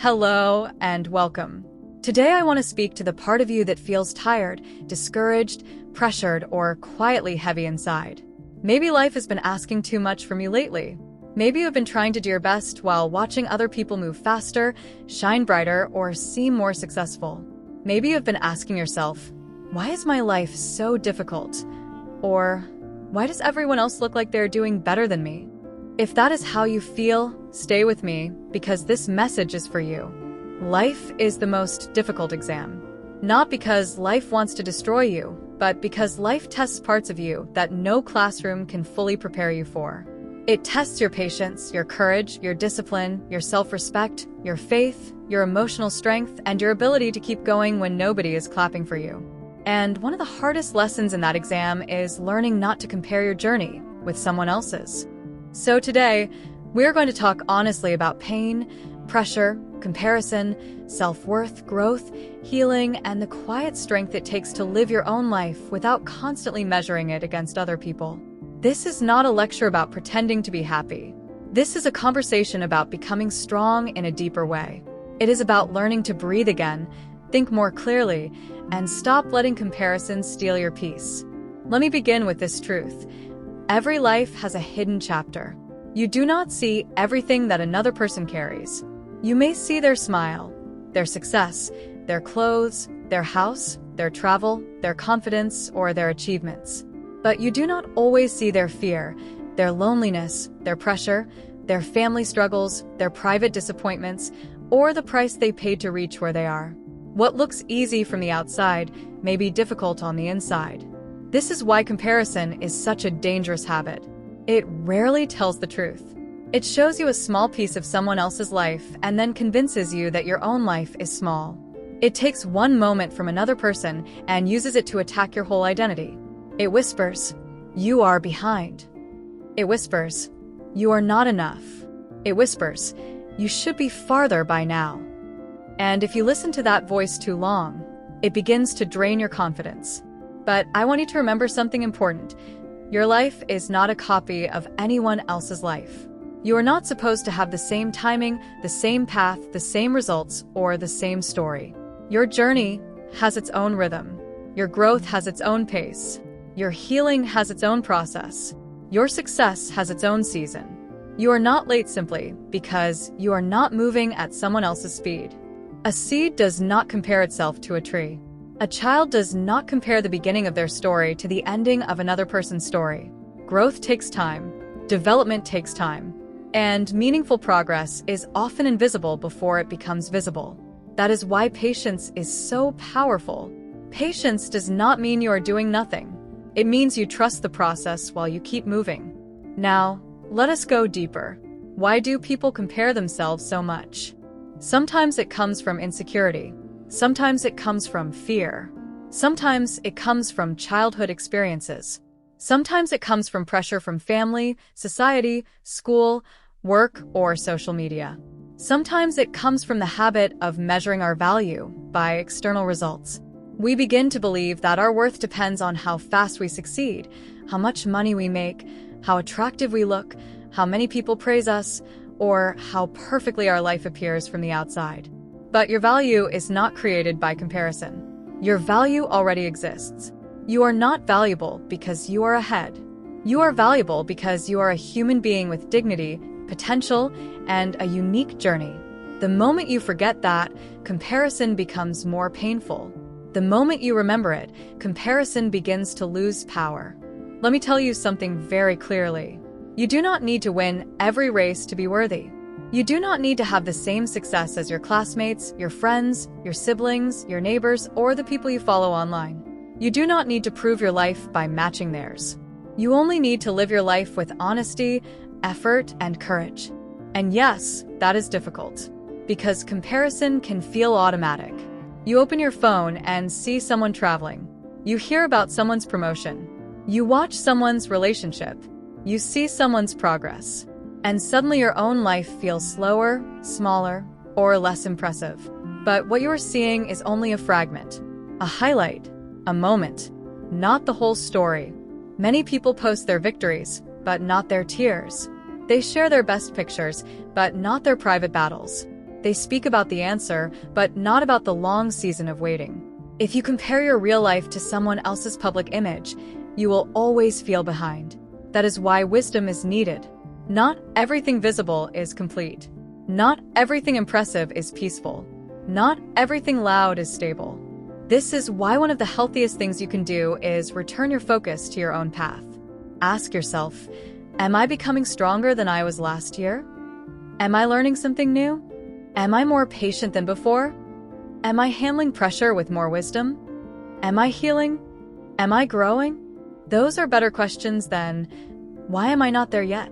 Hello and welcome. Today I want to speak to the part of you that feels tired, discouraged, pressured, or quietly heavy inside. Maybe life has been asking too much from you lately. Maybe you've been trying to do your best while watching other people move faster, shine brighter, or seem more successful. Maybe you've been asking yourself, why is my life so difficult? Or, why does everyone else look like they're doing better than me? If that is how you feel, stay with me, because this message is for you. Life is the most difficult exam. Not because life wants to destroy you, but because life tests parts of you that no classroom can fully prepare you for. It tests your patience, your courage, your discipline, your self-respect, your faith, your emotional strength, and your ability to keep going when nobody is clapping for you. And one of the hardest lessons in that exam is learning not to compare your journey with someone else's. So today, we're going to talk honestly about pain, pressure, comparison, self-worth, growth, healing, and the quiet strength it takes to live your own life without constantly measuring it against other people. This is not a lecture about pretending to be happy. This is a conversation about becoming strong in a deeper way. It is about learning to breathe again, think more clearly, and stop letting comparison steal your peace. Let me begin with this truth. Every life has a hidden chapter. You do not see everything that another person carries. You may see their smile, their success, their clothes, their house, their travel, their confidence, or their achievements. But you do not always see their fear, their loneliness, their pressure, their family struggles, their private disappointments, or the price they paid to reach where they are. What looks easy from the outside may be difficult on the inside. This is why comparison is such a dangerous habit. It rarely tells the truth. It shows you a small piece of someone else's life and then convinces you that your own life is small. It takes one moment from another person and uses it to attack your whole identity. It whispers, "You are behind." It whispers, "You are not enough." It whispers, "You should be farther by now." And if you listen to that voice too long, it begins to drain your confidence. But I want you to remember something important. Your life is not a copy of anyone else's life. You are not supposed to have the same timing, the same path, the same results, or the same story. Your journey has its own rhythm. Your growth has its own pace. Your healing has its own process. Your success has its own season. You are not late simply because you are not moving at someone else's speed. A seed does not compare itself to a tree. A child does not compare the beginning of their story to the ending of another person's story. Growth takes time. Development takes time. And meaningful progress is often invisible before it becomes visible. That is why patience is so powerful. Patience does not mean you are doing nothing. It means you trust the process while you keep moving. Now, let us go deeper. Why do people compare themselves so much? Sometimes it comes from insecurity. Sometimes it comes from fear. Sometimes it comes from childhood experiences. Sometimes it comes from pressure from family, society, school, work, or social media. Sometimes it comes from the habit of measuring our value by external results. We begin to believe that our worth depends on how fast we succeed, how much money we make, how attractive we look, how many people praise us, or how perfectly our life appears from the outside. But your value is not created by comparison. Your value already exists. You are not valuable because you are ahead. You are valuable because you are a human being with dignity, potential, and a unique journey. The moment you forget that, comparison becomes more painful. The moment you remember it, comparison begins to lose power. Let me tell you something very clearly. You do not need to win every race to be worthy. You do not need to have the same success as your classmates, your friends, your siblings, your neighbors, or the people you follow online. You do not need to prove your life by matching theirs. You only need to live your life with honesty, effort, and courage. And yes, that is difficult, because comparison can feel automatic. You open your phone and see someone traveling. You hear about someone's promotion. You watch someone's relationship. You see someone's progress. And suddenly your own life feels slower, smaller, or less impressive. But what you are seeing is only a fragment, a highlight, a moment, not the whole story. Many people post their victories, but not their tears. They share their best pictures, but not their private battles. They speak about the answer, but not about the long season of waiting. If you compare your real life to someone else's public image, you will always feel behind. That is why wisdom is needed. Not everything visible is complete. Not everything impressive is peaceful. Not everything loud is stable. This is why one of the healthiest things you can do is return your focus to your own path. Ask yourself, am I becoming stronger than I was last year? Am I learning something new? Am I more patient than before? Am I handling pressure with more wisdom? Am I healing? Am I growing? Those are better questions than, why am I not there yet?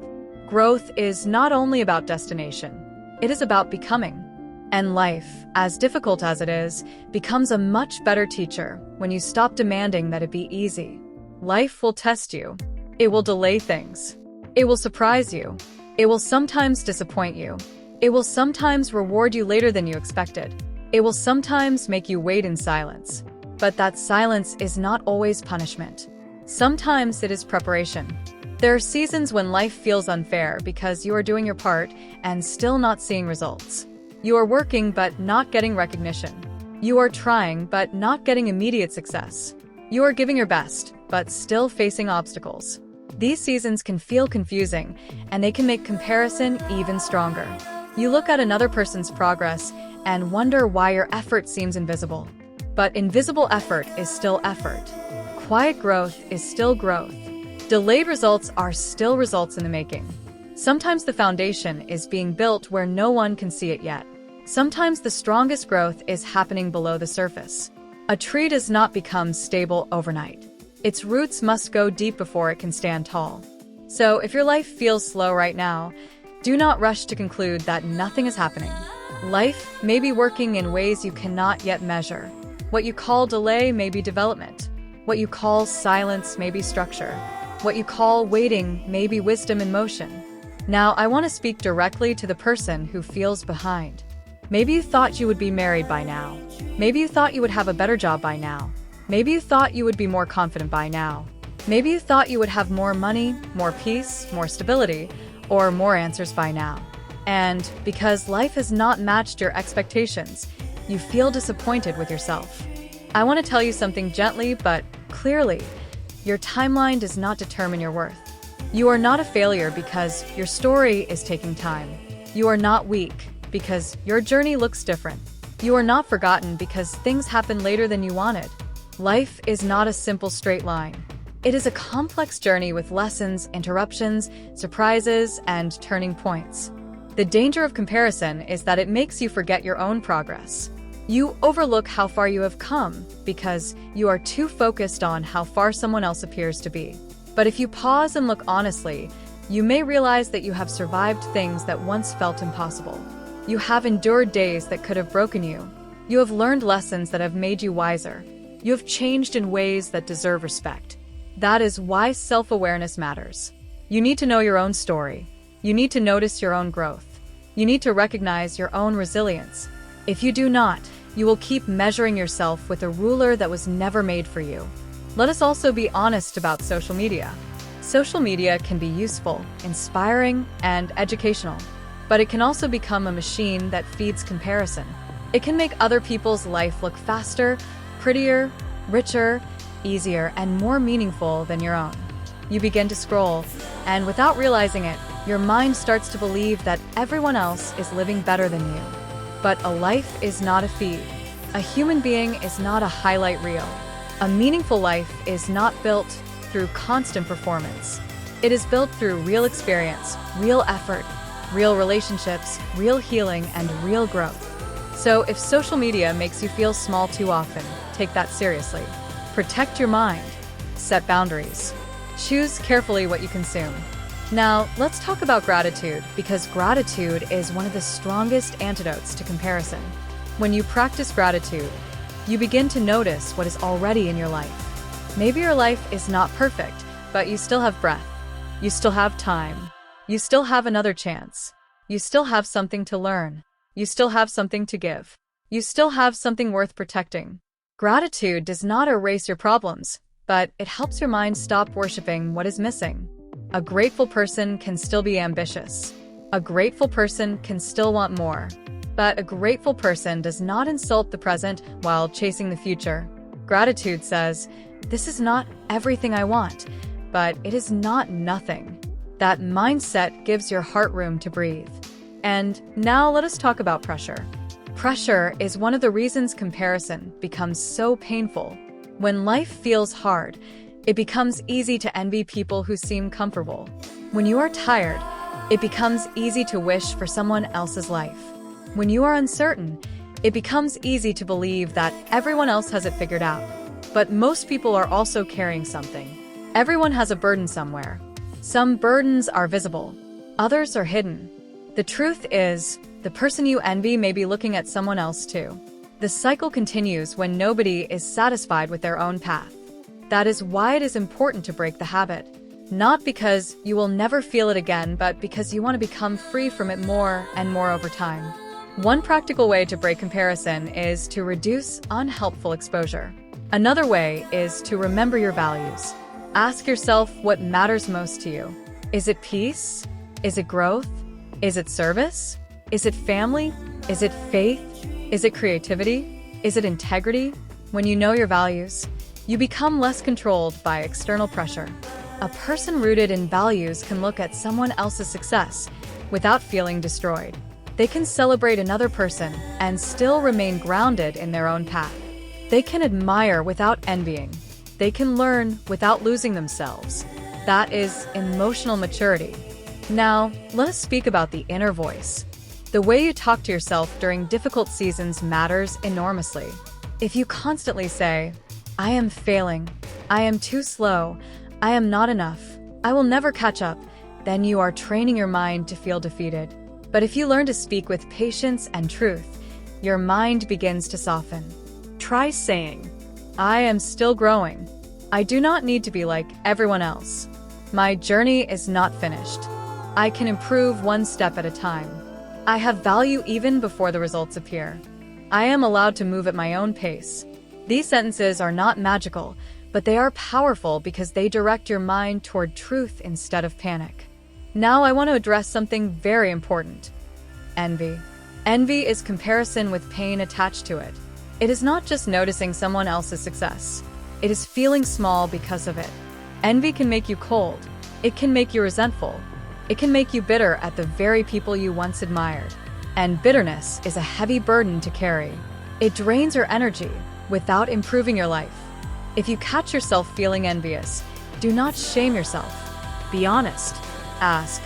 Growth is not only about destination, it is about becoming. And life, as difficult as it is, becomes a much better teacher when you stop demanding that it be easy. Life will test you. It will delay things. It will surprise you. It will sometimes disappoint you. It will sometimes reward you later than you expected. It will sometimes make you wait in silence. But that silence is not always punishment. Sometimes it is preparation. There are seasons when life feels unfair because you are doing your part and still not seeing results. You are working but not getting recognition. You are trying but not getting immediate success. You are giving your best but still facing obstacles. These seasons can feel confusing, and they can make comparison even stronger. You look at another person's progress and wonder why your effort seems invisible. But invisible effort is still effort. Quiet growth is still growth. Delayed results are still results in the making. Sometimes the foundation is being built where no one can see it yet. Sometimes the strongest growth is happening below the surface. A tree does not become stable overnight. Its roots must go deep before it can stand tall. So if your life feels slow right now, do not rush to conclude that nothing is happening. Life may be working in ways you cannot yet measure. What you call delay may be development. What you call silence may be structure. What you call waiting may be wisdom in motion. Now, I want to speak directly to the person who feels behind. Maybe you thought you would be married by now. Maybe you thought you would have a better job by now. Maybe you thought you would be more confident by now. Maybe you thought you would have more money, more peace, more stability, or more answers by now. And because life has not matched your expectations, you feel disappointed with yourself. I want to tell you something gently but clearly. Your timeline does not determine your worth. You are not a failure because your story is taking time. You are not weak because your journey looks different. You are not forgotten because things happen later than you wanted. Life is not a simple straight line. It is a complex journey with lessons, interruptions, surprises, and turning points. The danger of comparison is that it makes you forget your own progress. You overlook how far you have come because you are too focused on how far someone else appears to be. But if you pause and look honestly, you may realize that you have survived things that once felt impossible. You have endured days that could have broken you. You have learned lessons that have made you wiser. You have changed in ways that deserve respect. That is why self-awareness matters. You need to know your own story. You need to notice your own growth. You need to recognize your own resilience. If you do not, you will keep measuring yourself with a ruler that was never made for you. Let us also be honest about social media. Social media can be useful, inspiring, and educational, but it can also become a machine that feeds comparison. It can make other people's life look faster, prettier, richer, easier, and more meaningful than your own. You begin to scroll, and without realizing it, your mind starts to believe that everyone else is living better than you. But a life is not a feed. A human being is not a highlight reel. A meaningful life is not built through constant performance. It is built through real experience, real effort, real relationships, real healing, and real growth. So if social media makes you feel small too often, take that seriously. Protect your mind. Set boundaries. Choose carefully what you consume. Now, let's talk about gratitude, because gratitude is one of the strongest antidotes to comparison. When you practice gratitude, you begin to notice what is already in your life. Maybe your life is not perfect, but you still have breath. You still have time. You still have another chance. You still have something to learn. You still have something to give. You still have something worth protecting. Gratitude does not erase your problems, but it helps your mind stop worshiping what is missing. A grateful person can still be ambitious. A grateful person can still want more. But a grateful person does not insult the present while chasing the future. Gratitude says, "This is not everything I want, but it is not nothing." That mindset gives your heart room to breathe. And now let us talk about pressure. Pressure is one of the reasons comparison becomes so painful. When life feels hard, it becomes easy to envy people who seem comfortable. When you are tired, it becomes easy to wish for someone else's life. When you are uncertain, it becomes easy to believe that everyone else has it figured out. But most people are also carrying something. Everyone has a burden somewhere. Some burdens are visible, others are hidden. The truth is, the person you envy may be looking at someone else too. The cycle continues when nobody is satisfied with their own path. That is why it is important to break the habit. Not because you will never feel it again, but because you want to become free from it more and more over time. One practical way to break comparison is to reduce unhelpful exposure. Another way is to remember your values. Ask yourself what matters most to you. Is it peace? Is it growth? Is it service? Is it family? Is it faith? Is it creativity? Is it integrity? When you know your values, you become less controlled by external pressure. A person rooted in values can look at someone else's success without feeling destroyed. They can celebrate another person and still remain grounded in their own path. They can admire without envying. They can learn without losing themselves. That is emotional maturity. Now, let us speak about the inner voice. The way you talk to yourself during difficult seasons matters enormously. If you constantly say, "I am failing, I am too slow, I am not enough, I will never catch up," then you are training your mind to feel defeated. But if you learn to speak with patience and truth, your mind begins to soften. Try saying, "I am still growing. I do not need to be like everyone else. My journey is not finished. I can improve one step at a time. I have value even before the results appear. I am allowed to move at my own pace." These sentences are not magical, but they are powerful because they direct your mind toward truth instead of panic. Now I want to address something very important. Envy. Envy is comparison with pain attached to it. It is not just noticing someone else's success. It is feeling small because of it. Envy can make you cold. It can make you resentful. It can make you bitter at the very people you once admired. And bitterness is a heavy burden to carry. It drains your energy without improving your life. If you catch yourself feeling envious, do not shame yourself. Be honest. Ask,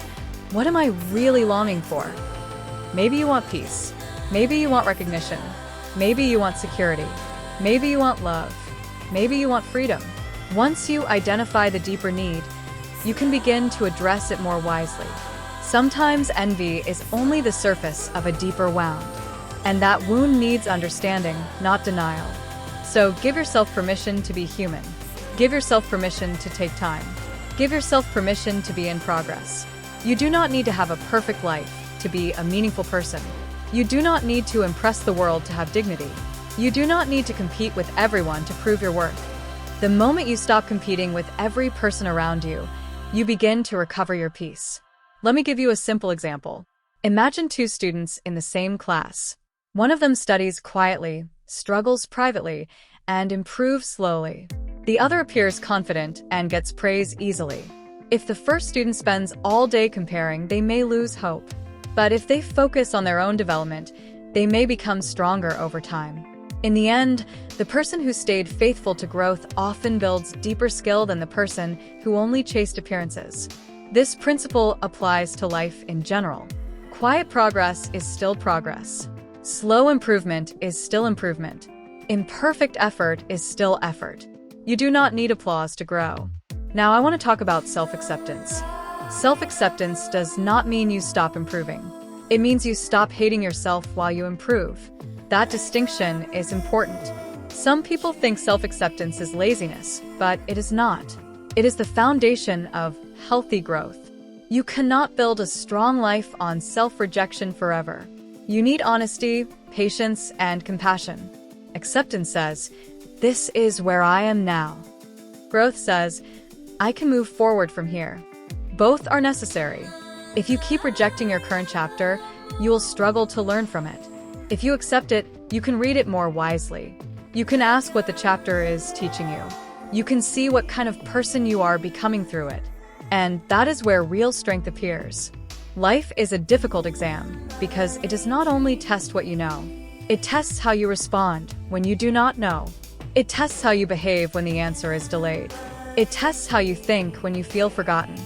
what am I really longing for? Maybe you want peace. Maybe you want recognition. Maybe you want security. Maybe you want love. Maybe you want freedom. Once you identify the deeper need, you can begin to address it more wisely. Sometimes envy is only the surface of a deeper wound, and that wound needs understanding, not denial. So give yourself permission to be human. Give yourself permission to take time. Give yourself permission to be in progress. You do not need to have a perfect life to be a meaningful person. You do not need to impress the world to have dignity. You do not need to compete with everyone to prove your worth. The moment you stop competing with every person around you, you begin to recover your peace. Let me give you a simple example. Imagine two students in the same class. One of them studies quietly, struggles privately, and improves slowly. The other appears confident and gets praise easily. If the first student spends all day comparing, they may lose hope. But if they focus on their own development, they may become stronger over time. In the end, the person who stayed faithful to growth often builds deeper skill than the person who only chased appearances. This principle applies to life in general. Quiet progress is still progress. Slow improvement is still improvement. Imperfect effort is still effort. You do not need applause to grow. Now I want to talk about self-acceptance. Self-acceptance does not mean you stop improving. It means you stop hating yourself while you improve. That distinction is important. Some people think self-acceptance is laziness, but it is not. It is the foundation of healthy growth. You cannot build a strong life on self-rejection forever. You need honesty, patience, and compassion. Acceptance says, "This is where I am now." Growth says, "I can move forward from here." Both are necessary. If you keep rejecting your current chapter, you will struggle to learn from it. If you accept it, you can read it more wisely. You can ask what the chapter is teaching you. You can see what kind of person you are becoming through it. And that is where real strength appears. Life is a difficult exam because it does not only test what you know. It tests how you respond when you do not know. It tests how you behave when the answer is delayed. It tests how you think when you feel forgotten.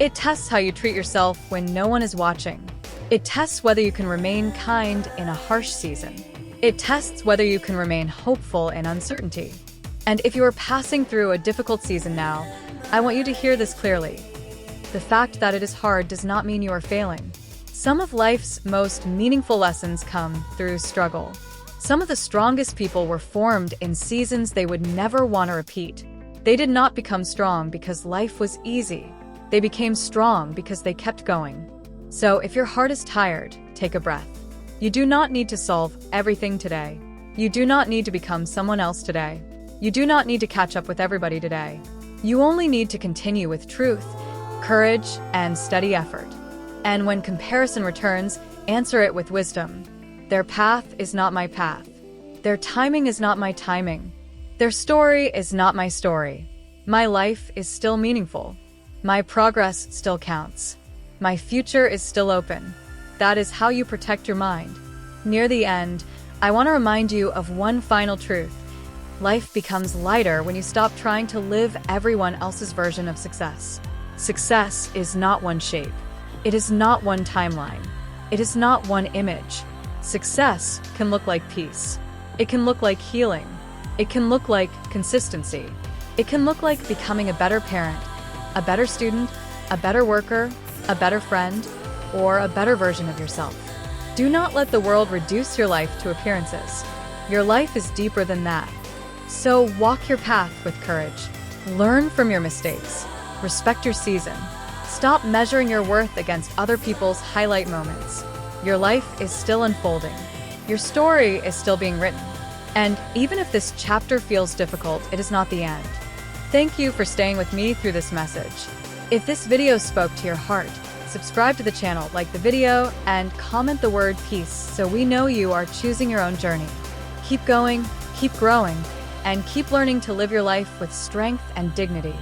It tests how you treat yourself when no one is watching. It tests whether you can remain kind in a harsh season. It tests whether you can remain hopeful in uncertainty. And if you are passing through a difficult season now, I want you to hear this clearly. The fact that it is hard does not mean you are failing. Some of life's most meaningful lessons come through struggle. Some of the strongest people were formed in seasons they would never want to repeat. They did not become strong because life was easy. They became strong because they kept going. So if your heart is tired, take a breath. You do not need to solve everything today. You do not need to become someone else today. You do not need to catch up with everybody today. You only need to continue with truth, courage, and steady effort. And when comparison returns, answer it with wisdom. Their path is not my path. Their timing is not my timing. Their story is not my story. My life is still meaningful. My progress still counts. My future is still open. That is how you protect your mind. Near the end, I want to remind you of one final truth. Life becomes lighter when you stop trying to live everyone else's version of success. Success is not one shape. It is not one timeline. It is not one image. Success can look like peace. It can look like healing. It can look like consistency. It can look like becoming a better parent, a better student, a better worker, a better friend, or a better version of yourself. Do not let the world reduce your life to appearances. Your life is deeper than that. So walk your path with courage. Learn from your mistakes. Respect your season. Stop measuring your worth against other people's highlight moments. Your life is still unfolding. Your story is still being written. And even if this chapter feels difficult, it is not the end. Thank you for staying with me through this message. If this video spoke to your heart, subscribe to the channel, like the video, and comment the word peace so we know you are choosing your own journey. Keep going, keep growing, and keep learning to live your life with strength and dignity.